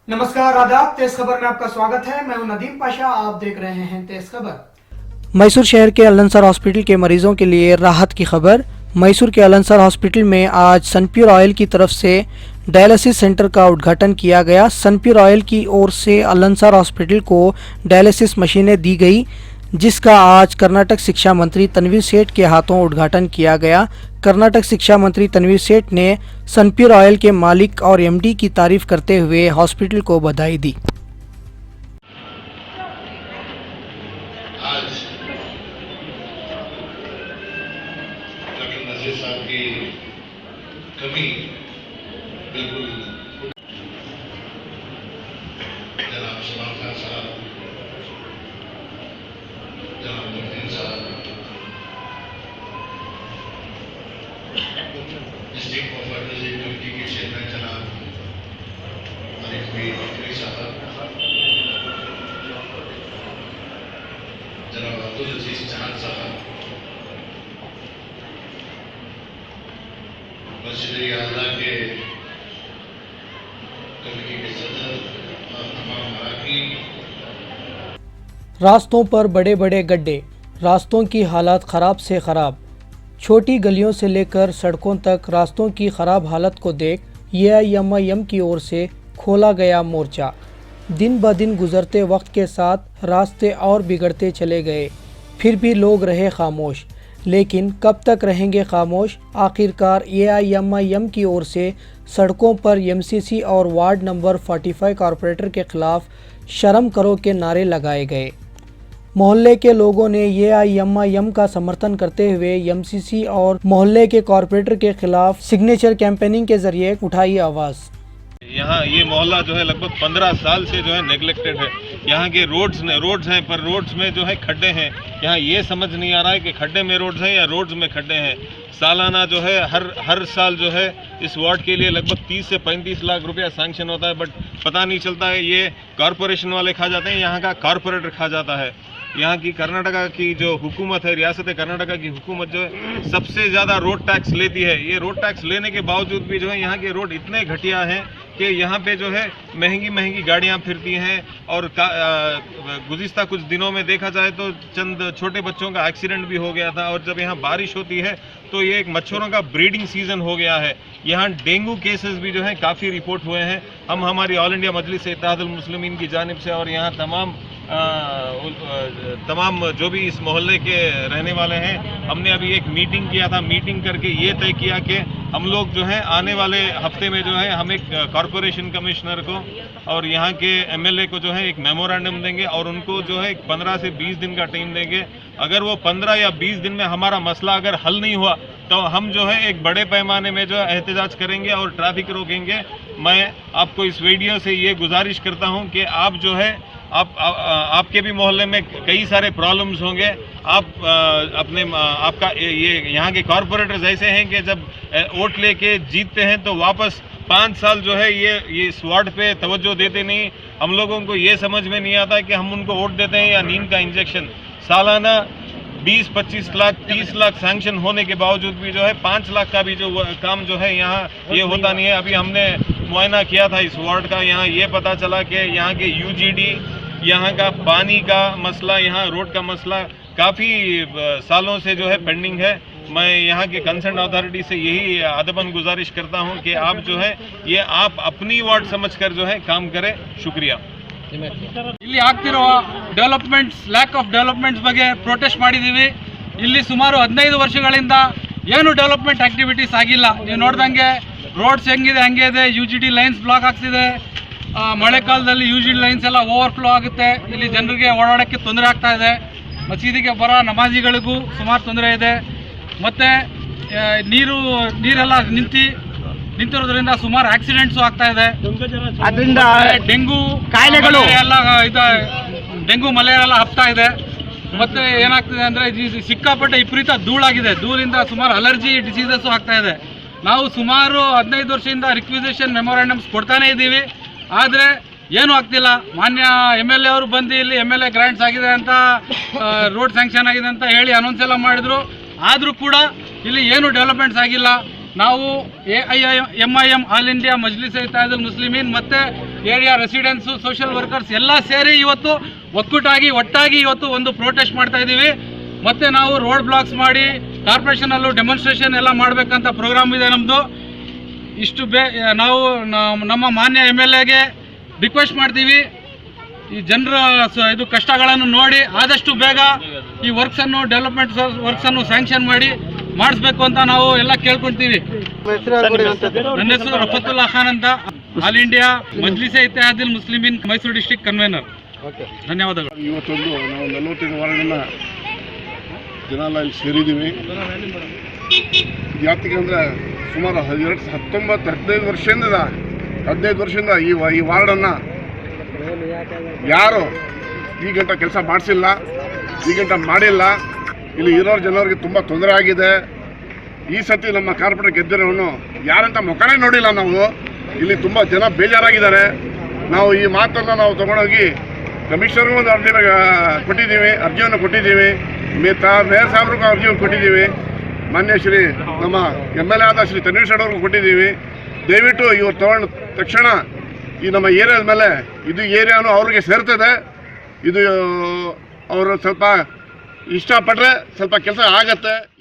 नमस्कार, आदाब। तेज खबर में आपका स्वागत है। मैं हूं नदीम पाशा। आप देख रहे हैं तेज खबर। मैसूर शहर के अलंसर हॉस्पिटल के मरीजों के लिए राहत की खबर। मैसूर के अलंसर हॉस्पिटल में आज सनप्योर ऑयल की तरफ से डायलिसिस सेंटर का उद्घाटन किया गया। सनप्योर ऑयल की ओर से अलंसर हॉस्पिटल को डायलिसिस मशीनें दी गई, जिसका आज कर्नाटक शिक्षा मंत्री तनवीर सेठ के हाथों उद्घाटन किया गया। कर्नाटक शिक्षा मंत्री तनवीर सेठ ने सनप्योर ऑयल के मालिक और एमडी की तारीफ करते हुए हॉस्पिटल को बधाई दी। आज डॉक्टर नजीर साहब की कमी बिल्कुल जनाब सलाम खान साहब, जनाब मुफ्ती साहब, डिस्ट्रिक्ट कॉर्पोरेशन कमेटी के चेयरमैन जनाब आरिफ मीर साहब, जनाब अब्दुल अजीज चांद साहब, मस्जिद आज़ा के कमेटी के सदर और तमाम अरकान। रास्तों पर बड़े बड़े गड्ढे, रास्तों की हालत ख़राब से ख़राब। छोटी गलियों से लेकर सड़कों तक रास्तों की ख़राब हालत को देख AIMIM की ओर से खोला गया मोर्चा। दिन ब दिन गुजरते वक्त के साथ रास्ते और बिगड़ते चले गए, फिर भी लोग रहे खामोश। लेकिन कब तक रहेंगे खामोश? आखिरकार AIMIM की ओर से सड़कों पर MCC और वार्ड नंबर 45 कॉरपोरेटर के खिलाफ शर्म करो के नारे लगाए गए। मोहल्ले के लोगों ने AIMIM का समर्थन करते हुए MCC और मोहल्ले के कॉरपोरेटर के खिलाफ सिग्नेचर कैंपेनिंग के जरिए उठाई आवाज़। यहाँ ये मोहल्ला जो है लगभग 15 साल से जो है नेग्लेक्टेड है। यहाँ के रोड्स हैं, पर रोड्स में जो है खड्डे हैं। यहाँ ये समझ नहीं आ रहा है कि खड्डे में रोड्स हैं या रोड्स में खड्डे हैं। सालाना जो है हर साल जो है इस वार्ड के लिए लगभग 30 से 35 लाख रुपया सैंक्शन होता है, बट पता नहीं चलता है। ये कॉरपोरेशन वाले खा जाते हैं, यहाँ का कॉरपोरेटर खा जाता है। यहाँ की कर्नाटका की जो हुकूमत है, रियासत कर्नाटका की हुकूमत जो है सबसे ज़्यादा रोड टैक्स लेती है। ये रोड टैक्स लेने के बावजूद भी जो है यहाँ के रोड इतने घटिया हैं कि यहाँ पे जो है महंगी गाड़ियाँ फिरती हैं। और गुज़िस्ता कुछ दिनों में देखा जाए तो चंद छोटे बच्चों का एक्सीडेंट भी हो गया था। और जब यहाँ बारिश होती है तो ये एक मच्छरों का ब्रीडिंग सीज़न हो गया है। यहाँ डेंगू केसेस भी जो हैं काफ़ी रिपोर्ट हुए हैं। हम हमारी ऑल इंडिया मजलिस इत्तेहादुल मुस्लिमीन की जानिब से और यहाँ तमाम जो भी इस मोहल्ले के रहने वाले हैं, हमने अभी एक मीटिंग किया था। मीटिंग करके ये तय किया कि हम लोग जो है आने वाले हफ्ते में जो है हम एक कॉरपोरेशन कमिश्नर को और यहाँ के MLA को जो है एक मेमोरेंडम देंगे और उनको जो है 15 से 20 दिन का टाइम देंगे। अगर वो 15 या 20 दिन में हमारा मसला अगर हल नहीं हुआ तो हम जो है एक बड़े पैमाने में जो है एहतजाज करेंगे और ट्रैफिक रोकेंगे। मैं आपको इस वीडियो से ये गुजारिश करता हूँ कि आप जो है आपके भी मोहल्ले में कई सारे प्रॉब्लम्स होंगे। आपका ये यहाँ के कॉरपोरेटर्स ऐसे हैं कि जब वोट लेके जीतते हैं तो वापस 5 साल जो है ये इस वार्ड पे तवज्जो देते नहीं। हम लोगों को ये समझ में नहीं आता कि हम उनको वोट देते हैं या नींद का इंजेक्शन। सालाना 20-25 लाख 30 लाख सैंक्शन होने के बावजूद भी जो है 5 लाख का भी जो काम जो है यहाँ ये होता नहीं है। अभी हमने मुआयना किया था इस वार्ड का, यहाँ ये पता चला कि यहाँ के UGD, यहाँ का पानी का मसला, यहाँ रोड का मसला काफ़ी सालों से जो है पेंडिंग है। मैं यहाँ के कंसर्न अथॉरिटी से यही अदबन गुजारिश करता हूँ कि आप जो है ये आप अपनी वार्ड समझकर जो है काम करें। शुक्रिया। ಇಲ್ಲಿ ಆಗ್ತಿರೋ ಡೆವಲಪ್ಮೆಂಟ್ಸ್, ಲ್ಯಾಕ್ ಆಫ್ ಡೆವಲಪ್ಮೆಂಟ್ಸ್ ಬಗ್ಗೆ ಪ್ರೊಟೆಸ್ಟ್ ಮಾಡಿದ್ದೀವಿ. ಇಲ್ಲಿ ಸುಮಾರು 15 ವರ್ಷಗಳಿಂದ ಏನು ಡೆವಲಪ್ಮೆಂಟ್ ಆಕ್ಟಿವಿಟೀಸ್ ಆಗಿಲ್ಲ. ನೀವು ನೋಡ್ದಂಗೆ ರೋಡ್ಸ್ ಹೆಂಗಿದೆ ಹಂಗೆ ಇದೆ. UGD ಲೈನ್ಸ್ ಬ್ಲಾಕ್ ಆಗ್ತಿದೆ. ಮಳೆಗಾಲದಲ್ಲಿ UGD ಲೈನ್ಸ್ ಎಲ್ಲ ಓವರ್ಫ್ಲೋ ಆಗುತ್ತೆ. ಇಲ್ಲಿ ಜನರಿಗೆ ಓಡಾಡೋಕ್ಕೆ ತೊಂದರೆ ಆಗ್ತಾ ಇದೆ. ಮಸೀದಿಗೆ ಬರೋ ನಮಾಜಿಗಳಿಗೂ ಸುಮಾರು ತೊಂದರೆ ಇದೆ. ಮತ್ತು ನೀರೆಲ್ಲ ನಿಂತಿರೋದ್ರಿಂದ ಸುಮಾರು ಆಕ್ಸಿಡೆಂಟ್ಸು ಆಗ್ತಾ ಇದೆ. ಅದರಿಂದ ಡೆಂಗು ಕಾಯಿಲೆಗಳು ಎಲ್ಲ ಡೆಂಗು ಮಲೇರಿಯಾ ಎಲ್ಲ ಹಬ್ತಾ ಇದೆ. ಮತ್ತು ಏನಾಗ್ತಿದೆ ಅಂದರೆ ಸಿಕ್ಕಾಪಟ್ಟೆ ವಿಪರೀತ ಧೂಳಾಗಿದೆ. ಧೂಳಿಂದ ಸುಮಾರು ಅಲರ್ಜಿ ಡಿಸೀಸಸ್ಸು ಆಗ್ತಾ ಇದೆ. ನಾವು ಸುಮಾರು 15 ವರ್ಷದಿಂದ ರಿಕ್ವಿಸಿಷನ್ ಮೆಮೊರಾಂಡಮ್ಸ್ ಕೊಡ್ತಾನೇ ಇದ್ದೀವಿ, ಆದರೆ ಏನೂ ಆಗ್ತಿಲ್ಲ. ಮಾನ್ಯ MLA ಅವರು ಬಂದು ಇಲ್ಲಿ MLA ಗ್ರಾಂಟ್ಸ್ ಆಗಿದೆ ಅಂತ, ರೋಡ್ ಸ್ಯಾಂಕ್ಷನ್ ಆಗಿದೆ ಅಂತ ಹೇಳಿ ಅನೌನ್ಸ್ ಎಲ್ಲ ಮಾಡಿದ್ರು. ಆದರೂ ಕೂಡ ಇಲ್ಲಿ ಏನು ಡೆವಲಪ್ಮೆಂಟ್ಸ್ ಆಗಿಲ್ಲ. ನಾವು AIMIM all India Majlis Ittehadul Muslimeen ಮತ್ತು ಏರಿಯಾ ರೆಸಿಡೆನ್ಸು, ಸೋಷಿಯಲ್ ವರ್ಕರ್ಸ್ ಎಲ್ಲ ಸೇರಿ ಇವತ್ತು ಒಟ್ಟಾಗಿ ಇವತ್ತು ಒಂದು ಪ್ರೊಟೆಸ್ಟ್ ಮಾಡ್ತಾ ಇದ್ದೀವಿ. ಮತ್ತೆ ನಾವು ರೋಡ್ ಬ್ಲಾಕ್ಸ್ ಮಾಡಿ ಕಾರ್ಪೊರೇಷನಲ್ಲೂ ಡೆಮಾನ್ಸ್ಟ್ರೇಷನ್ ಎಲ್ಲ ಮಾಡಬೇಕಂತ ಪ್ರೋಗ್ರಾಮ್ ಇದೆ ನಮ್ಮದು. ನಾವು ನಮ್ಮ ಮಾನ್ಯ MLAಗೆ ರಿಕ್ವೆಸ್ಟ್ ಮಾಡ್ತೀವಿ, ಈ ಜನರ ಇದು ಕಷ್ಟಗಳನ್ನು ನೋಡಿ ಆದಷ್ಟು ಬೇಗ ಈ ವರ್ಕ್ಸನ್ನು ಡೆವಲಪ್ಮೆಂಟ್ ವರ್ಕ್ಸನ್ನು ಸ್ಯಾಂಕ್ಷನ್ ಮಾಡಿಸ್ಬೇಕು ಅಂತ ನಾವು ಎಲ್ಲ ಕೇಳ್ಕೊಳ್ತೀವಿ. ನನ್ನ ಹೆಸರು ರಫತುಲ್ಲಾ ಖಾನ್ ಅಂತ, all India Majlise Ittehadul Muslimeen Mysuru district convener. ಧನ್ಯವಾದಗಳು. ಇವತ್ತೊಂದು ನಾವು 45 ವಾರ್ಡ್ನ ಜನ ಇಲ್ಲಿ ಸೇರಿದ್ದೀವಿ. ಯಾತಕ್ಕೆ ಅಂದರೆ ಸುಮಾರು 15 ವರ್ಷದಿಂದ ಈ ವಾರ್ಡನ್ನು ಯಾರು ಈ ಗಂಟ ಕೆಲಸ ಮಾಡಿಸಿಲ್ಲ, ಈ ಗಂಟ ಮಾಡಿಲ್ಲ. ಇಲ್ಲಿ ಇರೋ ಜನರಿಗೆ ತುಂಬ ತೊಂದರೆ ಆಗಿದೆ. ಈ ಸತಿ ನಮ್ಮ ಕಾರ್ಪೊರೇಟರ್ ಗೆದ್ದಿರೋನು ಯಾರಂತ ಮುಖನೇ ನೋಡಿಲ್ಲ ನಾವು. ಇಲ್ಲಿ ತುಂಬ ಜನ ಬೇಜಾರಾಗಿದ್ದಾರೆ. ನಾವು ಈ ಮಾತನ್ನು ನಾವು ತೊಗೊಂಡೋಗಿ ಕಮಿಷನರ್ಗೂ ಒಂದು ಅರ್ಜಿಯನ್ನು ಕೊಟ್ಟಿದ್ದೀವಿ. ಮೇಯರ್ ಸಾಹೇಬ್ರಿಗೂ ಅರ್ಜಿಯನ್ನು ಕೊಟ್ಟಿದ್ದೀವಿ. ಮಾನ್ಯ ಶ್ರೀ ನಮ್ಮ MLA ಆದ ಶ್ರೀ ತನ್ವೀರ್ ಶೆಡ್ ಅವ್ರಿಗೂ ಕೊಟ್ಟಿದ್ದೀವಿ. ದಯವಿಟ್ಟು ಇವ್ರು ತಗೊಂಡ ತಕ್ಷಣ ಈ ನಮ್ಮ ಏರಿಯಾದ ಮೇಲೆ ಇದು ಏರಿಯಾನು ಅವ್ರಿಗೆ ಸೇರ್ತದೆ. ಇದು ಅವರು ಸ್ವಲ್ಪ ಇಷ್ಟಪಟ್ಟರೆ ಸ್ವಲ್ಪ ಕೆಲಸ ಆಗತ್ತೆ.